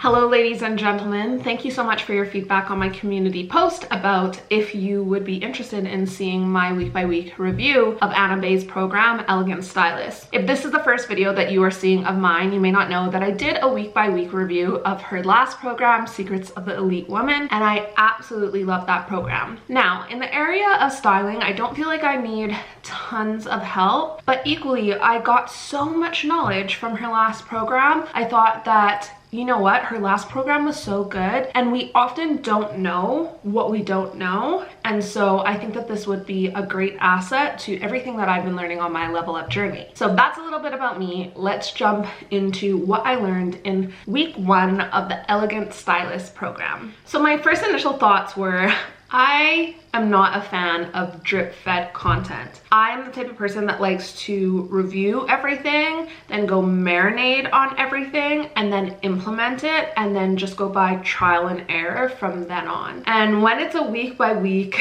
Hello ladies and gentlemen, thank you so much for your feedback on my community post about if you would be interested in seeing my week by week review of Anna Bay's program, Elegant Stylist. If this is the first video that you are seeing of mine, you may not know that I did a week by week review of her last program, Secrets of the Elite Woman, and I absolutely love that program. Now, in the area of styling, I don't feel like I need tons of help, but equally, I got so much knowledge from her last program. I thought that, you know what, her last program was so good, and we often don't know what we don't know, and so I think that this would be a great asset to everything that I've been learning on my level up journey. So that's a little bit about me. Let's jump into what I learned in week 1 of the Elegant Stylist program. So my first initial thoughts were, I am not a fan of drip-fed content. I am the type of person that likes to review everything, then go marinate on everything, and then implement it, and then just go by trial and error from then on. And when it's a week by week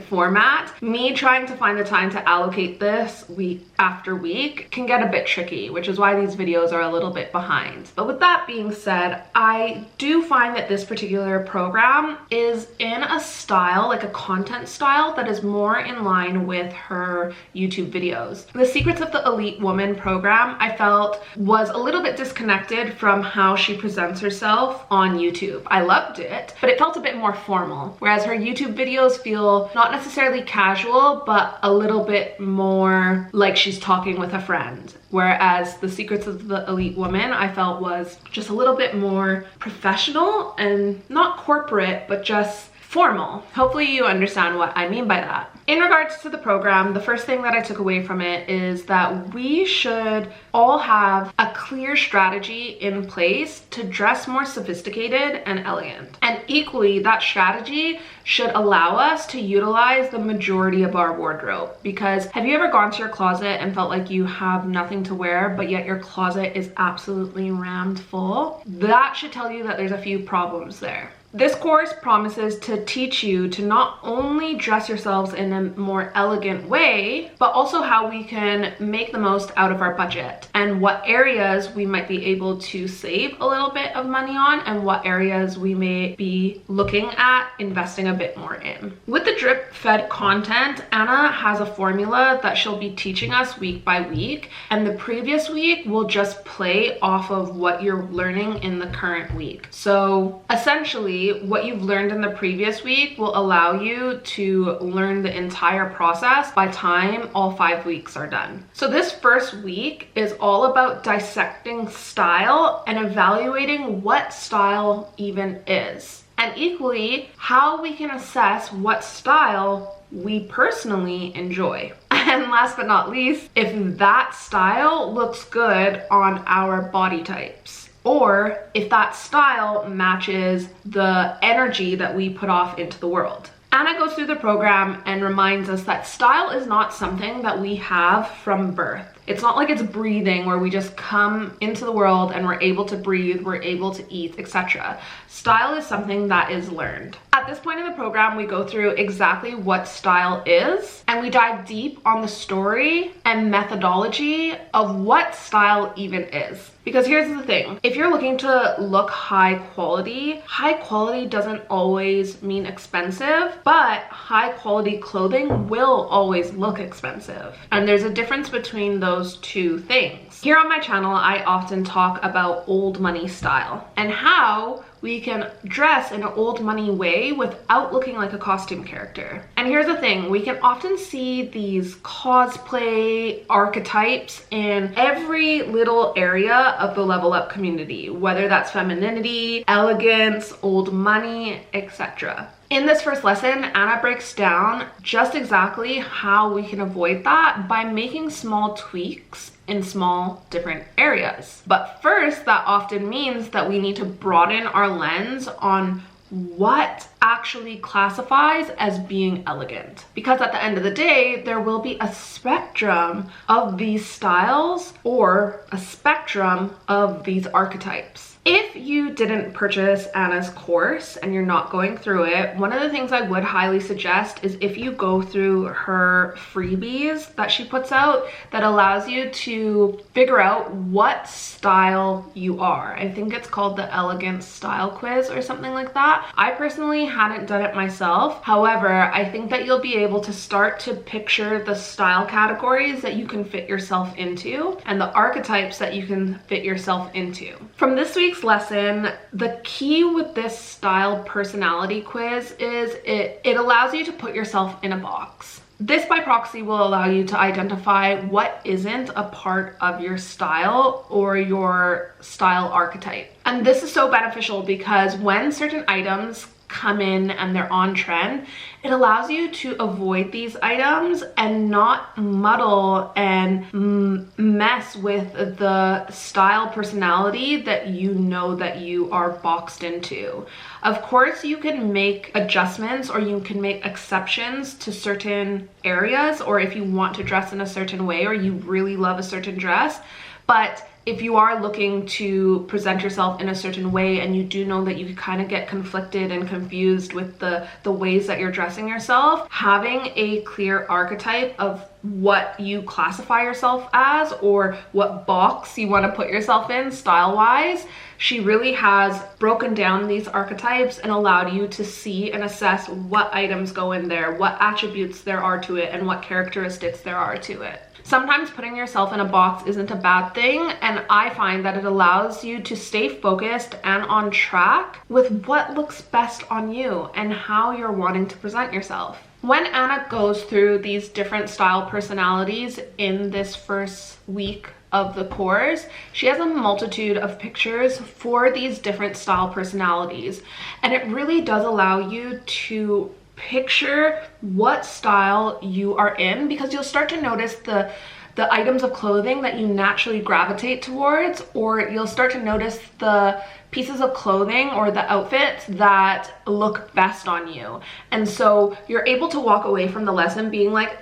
format, me trying to find the time to allocate this week after week can get a bit tricky, which is why these videos are a little bit behind. But with that being said, I do find that this particular program is in a style, like a content style, that is more in line with her YouTube videos. The Secrets of the Elite Woman program, I felt, was a little bit disconnected from how she presents herself on YouTube. I loved it, but it felt a bit more formal, whereas her YouTube videos feel not necessarily casual, but a little bit more like she's talking with a friend. Whereas the Secrets of the Elite Woman, I felt, was just a little bit more professional and not corporate, but just formal. Hopefully you understand what I mean by that. In regards to the program, the first thing that I took away from it is that we should all have a clear strategy in place to dress more sophisticated and elegant. And equally, that strategy should allow us to utilize the majority of our wardrobe. Because have you ever gone to your closet and felt like you have nothing to wear, but yet your closet is absolutely rammed full? That should tell you that there's a few problems there. This course promises to teach you to not only dress yourselves in a more elegant way, but also how we can make the most out of our budget and what areas we might be able to save a little bit of money on and what areas we may be looking at investing a bit more in. With the drip-fed content, Anna has a formula that she'll be teaching us week by week, and the previous week will just play off of what you're learning in the current week. So essentially, what you've learned in the previous week will allow you to learn the entire process by time all 5 weeks are done. So this first week is all about dissecting style and evaluating what style even is. And equally, how we can assess what style we personally enjoy. And last but not least, if that style looks good on our body types, or if that style matches the energy that we put off into the world. Anna goes through the program and reminds us that style is not something that we have from birth. It's not like it's breathing where we just come into the world and we're able to breathe, we're able to eat, etc. Style is something that is learned. At this point in the program, we go through exactly what style is, and we dive deep on the story and methodology of what style even is. Because here's the thing, if you're looking to look high quality doesn't always mean expensive, but high quality clothing will always look expensive. And there's a difference between those two things. Here on my channel, I often talk about old money style and how we can dress in an old money way without looking like a costume character. And here's the thing, we can often see these cosplay archetypes in every little area of the level up community, whether that's femininity, elegance, old money, etc. In this first lesson, Anna breaks down just exactly how we can avoid that by making small tweaks in small different areas. But first, that often means that we need to broaden our lens on what actually classifies as being elegant. Because at the end of the day, there will be a spectrum of these styles or a spectrum of these archetypes. If you didn't purchase Anna's course and you're not going through it, one of the things I would highly suggest is if you go through her freebies that she puts out that allows you to figure out what style you are. I think it's called the Elegant Style Quiz or something like that. I personally hadn't done it myself. However, I think that you'll be able to start to picture the style categories that you can fit yourself into and the archetypes that you can fit yourself into. From this week's lesson, the key with this style personality quiz is it allows you to put yourself in a box. This by proxy will allow you to identify what isn't a part of your style or your style archetype. And this is so beneficial because when certain items come in and they're on trend, it allows you to avoid these items and not muddle and mess with the style personality that you know that you are boxed into. Of course, you can make adjustments or you can make exceptions to certain areas, or if you want to dress in a certain way or you really love a certain dress, but if you are looking to present yourself in a certain way and you do know that you kind of get conflicted and confused with the ways that you're dressing yourself, having a clear archetype of what you classify yourself as or what box you want to put yourself in style-wise, she really has broken down these archetypes and allowed you to see and assess what items go in there, what attributes there are to it, and what characteristics there are to it. Sometimes putting yourself in a box isn't a bad thing, and I find that it allows you to stay focused and on track with what looks best on you and how you're wanting to present yourself. When Anna goes through these different style personalities in this first week of the course, she has a multitude of pictures for these different style personalities, and it really does allow you to picture what style you are in, because you'll start to notice the items of clothing that you naturally gravitate towards, or you'll start to notice the pieces of clothing or the outfits that look best on you. And so you're able to walk away from the lesson being like,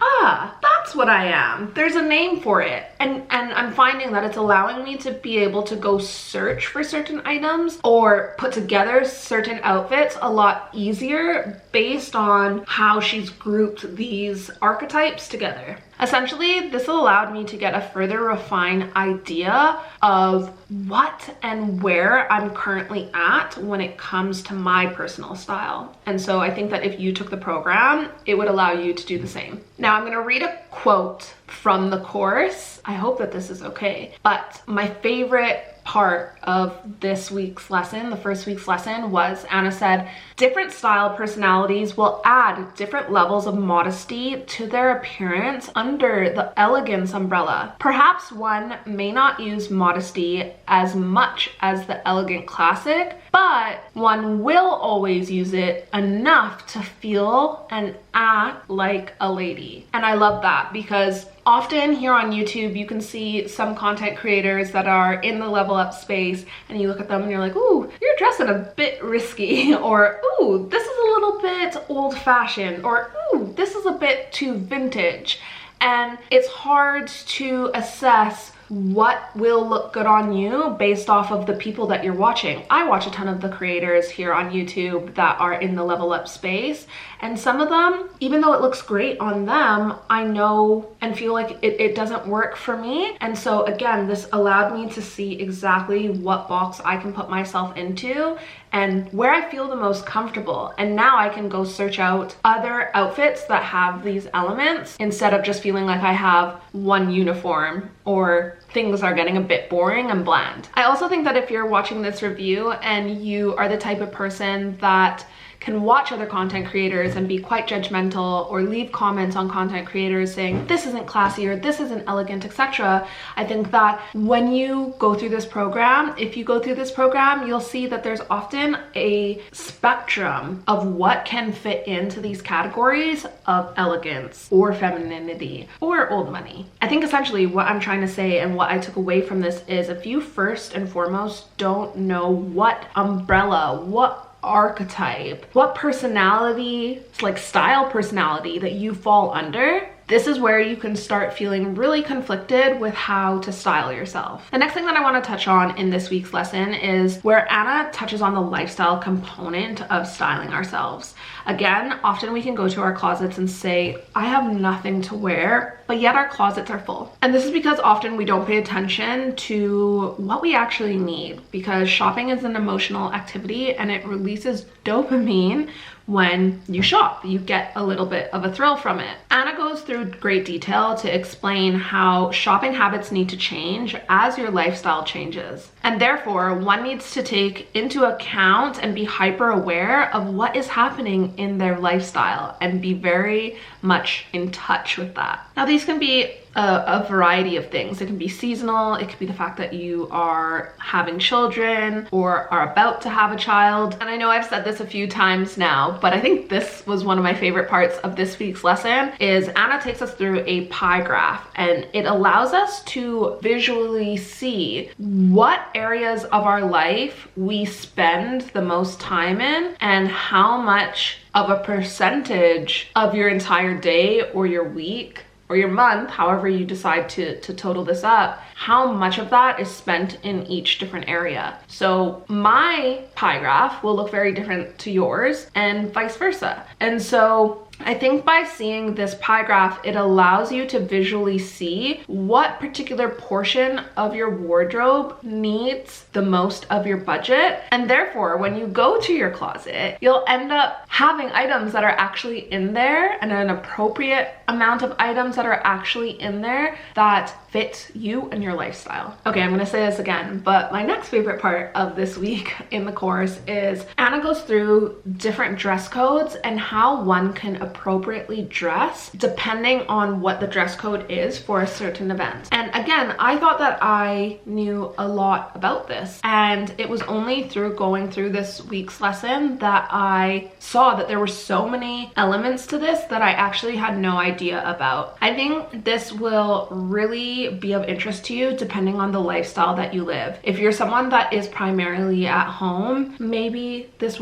that's what I am. There's a name for it. And I'm finding that it's allowing me to be able to go search for certain items or put together certain outfits a lot easier based on how she's grouped these archetypes together. Essentially, this allowed me to get a further refined idea of what and where I'm currently at when it comes to my personal style. And so I think that if you took the program, it would allow you to do the same. Now I'm going to read a quote from the course. I hope that this is okay. But my favorite part of this week's lesson, the first week's lesson, was Anna said, different style personalities will add different levels of modesty to their appearance under the elegance umbrella. Perhaps one may not use modesty as much as the elegant classic, but one will always use it enough to feel and act like a lady. And I love that because often here on YouTube, you can see some content creators that are in the level up space and you look at them and you're like, ooh, you're dressing a bit risky, or ooh, this is a little bit old fashioned, or ooh, this is a bit too vintage. And it's hard to assess what will look good on you based off of the people that you're watching. I watch a ton of the creators here on YouTube that are in the level up space, and some of them, even though it looks great on them, I know and feel like it doesn't work for me. And so again, this allowed me to see exactly what box I can put myself into and where I feel the most comfortable. And now I can go search out other outfits that have these elements instead of just feeling like I have one uniform or things are getting a bit boring and bland. I also think that if you're watching this review and you are the type of person that can watch other content creators and be quite judgmental or leave comments on content creators saying this isn't classy or this isn't elegant, etc. I think that when you go through this program, if you go through this program, you'll see that there's often a spectrum of what can fit into these categories of elegance or femininity or old money. I think essentially what I'm trying to say and what I took away from this is if you first and foremost don't know what umbrella, what archetype, what personality, like style personality that you fall under, this is where you can start feeling really conflicted with how to style yourself. The next thing that I want to touch on in this week's lesson is where Anna touches on the lifestyle component of styling ourselves. Again, often we can go to our closets and say, I have nothing to wear, but yet our closets are full. And this is because often we don't pay attention to what we actually need, because shopping is an emotional activity and it releases dopamine. When you shop, you get a little bit of a thrill from it. Anna goes through great detail to explain how shopping habits need to change as your lifestyle changes. And therefore, one needs to take into account and be hyper aware of what is happening in their lifestyle and be very much in touch with that. Now, these can be a variety of things. It can be seasonal. It could be the fact that you are having children or are about to have a child. And I know I've said this a few times now, but I think this was one of my favorite parts of this week's lesson is Anna takes us through a pie graph, and it allows us to visually see what areas of our life we spend the most time in and how much of a percentage of your entire day or your week or your month, however you decide to total this up, how much of that is spent in each different area. So my pie graph will look very different to yours and vice versa. And so I think by seeing this pie graph, it allows you to visually see what particular portion of your wardrobe needs the most of your budget. And therefore, when you go to your closet, you'll end up having items that are actually in there and an appropriate amount of items that are actually in there that fit you and your lifestyle. Okay, I'm gonna say this again, but my next favorite part of this week in the course is Anna goes through different dress codes and how one can appropriately dress depending on what the dress code is for a certain event. And again, I thought that I knew a lot about this, and it was only through going through this week's lesson that I saw that there were so many elements to this that I actually had no idea about. I think this will really be of interest to you depending on the lifestyle that you live. If you're someone that is primarily at home, maybe this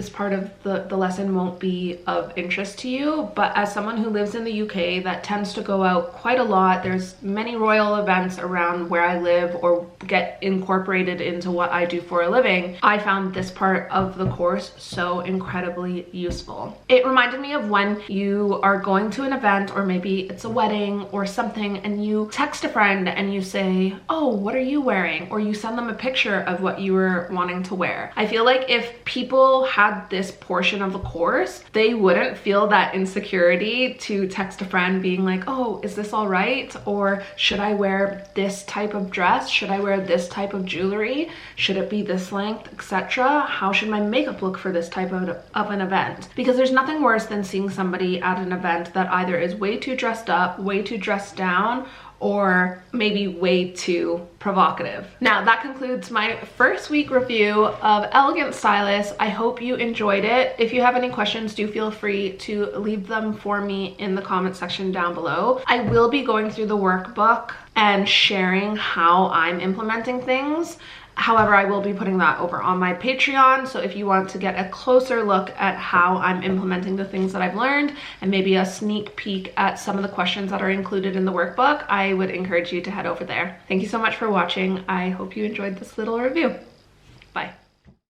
part of the lesson won't be of interest to you, but as someone who lives in the UK that tends to go out quite a lot, there's many royal events around where I live or get incorporated into what I do for a living, I found this part of the course so incredibly useful. It reminded me of when you are going to an event, or maybe it's a wedding or something, and you text a friend and you say, oh, what are you wearing? Or you send them a picture of what you were wanting to wear. I feel like if people had this portion of the course, they wouldn't feel that insecurity to text a friend being like, oh, is this all right? Or should I wear this type of dress? Should I wear this type of jewelry? Should it be this length, etc.? How should my makeup look for this type of an event? Because there's nothing worse than seeing somebody at an event that either is way too dressed up, way too dressed down, or maybe way too provocative. Now that concludes my first week review of Elegant Stylist. I hope you enjoyed it. If you have any questions, do feel free to leave them for me in the comment section down below. I will be going through the workbook and sharing how I'm implementing things. However, I will be putting that over on my Patreon, so if you want to get a closer look at how I'm implementing the things that I've learned and maybe a sneak peek at some of the questions that are included in the workbook, I would encourage you to head over there. Thank you so much for watching. I hope you enjoyed this little review. Bye.